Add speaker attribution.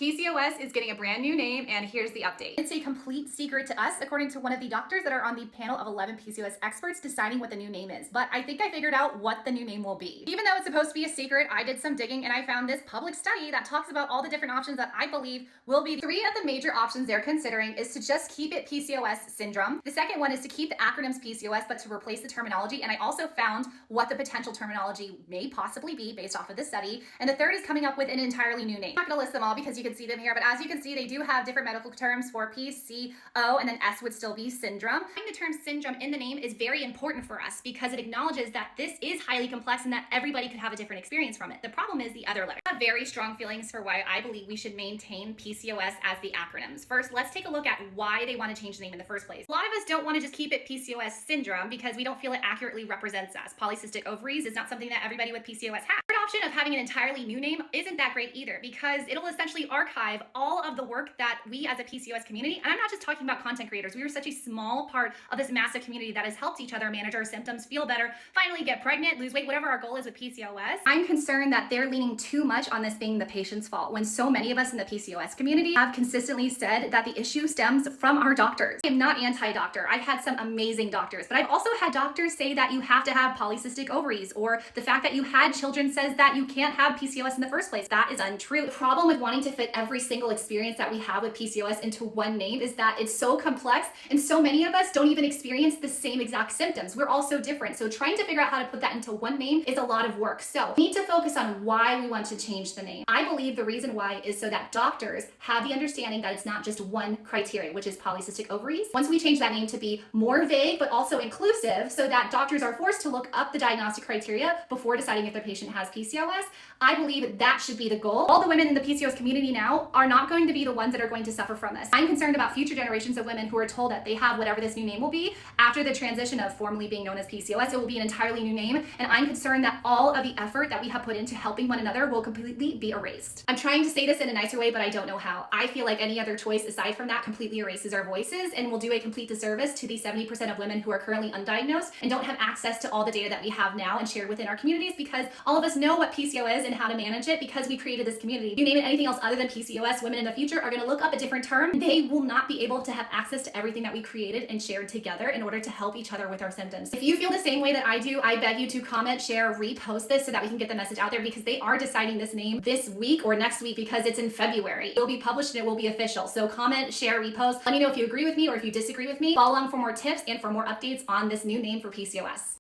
Speaker 1: PCOS is getting a brand new name, and here's the update.
Speaker 2: It's a complete secret to us, according to one of the doctors that are on the panel of 11 PCOS experts deciding what the new name is. But I think I figured out what the new name will be. Even though it's supposed to be a secret, I did some digging and I found this public study that talks about all the different options that I believe will be.
Speaker 1: Three of the major options they're considering is to just keep it PCOS syndrome. The second one is to keep the acronyms PCOS, but to replace the terminology. And I also found what the potential terminology may possibly be based off of this study. And the third is coming up with an entirely new name. I'm not going to list them all because you can see them here, but as you can see, they do have different medical terms for PCO, and then S would still be syndrome. Having the term syndrome in the name is very important for us because it acknowledges that this is highly complex and that everybody could have a different experience from it. The problem is the other letter. I have very strong feelings for why I believe we should maintain PCOS as the acronyms. First, let's take a look at why they want to change the name in the first place. A lot of us don't want to just keep it PCOS syndrome because we don't feel it accurately represents us. Polycystic ovaries is not something that everybody with PCOS has. The third option of having an entirely new name isn't that great either because it'll essentially archive all of the work that we as a PCOS community, and I'm not just talking about content creators, we are such a small part of this massive community that has helped each other manage our symptoms, feel better, finally get pregnant, lose weight, whatever our goal is with PCOS. I'm concerned that they're leaning too much on this being the patient's fault when so many of us in the PCOS community have consistently said that the issue stems from our doctors. I am not anti-doctor. I've had some amazing doctors, but I've also had doctors say that you have to have polycystic ovaries, or the fact that you had children says that you can't have PCOS in the first place. That is untrue. The problem with wanting to fit every single experience that we have with PCOS into one name is that it's so complex and so many of us don't even experience the same exact symptoms. We're all so different. So trying to figure out how to put that into one name is a lot of work. So we need to focus on why we want to change the name. I believe the reason why is so that doctors have the understanding that it's not just one criteria, which is polycystic ovaries. Once we change that name to be more vague, but also inclusive so that doctors are forced to look up the diagnostic criteria before deciding if their patient has PCOS, I believe that should be the goal. All the women in the PCOS community now are not going to be the ones that are going to suffer from this. I'm concerned about future generations of women who are told that they have whatever this new name will be after the transition of formally being known as PCOS. It will be an entirely new name, and I'm concerned that all of the effort that we have put into helping one another will completely be erased. I'm trying to say this in a nicer way, but I don't know how. I feel like any other choice aside from that completely erases our voices and will do a complete disservice to the 70% of women who are currently undiagnosed and don't have access to all the data that we have now and shared within our communities, because all of us know what PCO is and how to manage it because we created this community. If you name it anything else other than PCOS, women in the future are going to look up a different term. They will not be able to have access to everything that we created and shared together in order to help each other with our symptoms. If you feel the same way that I do, I beg you to comment, share, repost this so that we can get the message out there, because they are deciding this name this week or next week because it's in February. It will be published and it will be official. So comment, share, repost. Let me know if you agree with me or if you disagree with me. Follow along for more tips and for more updates on this new name for PCOS.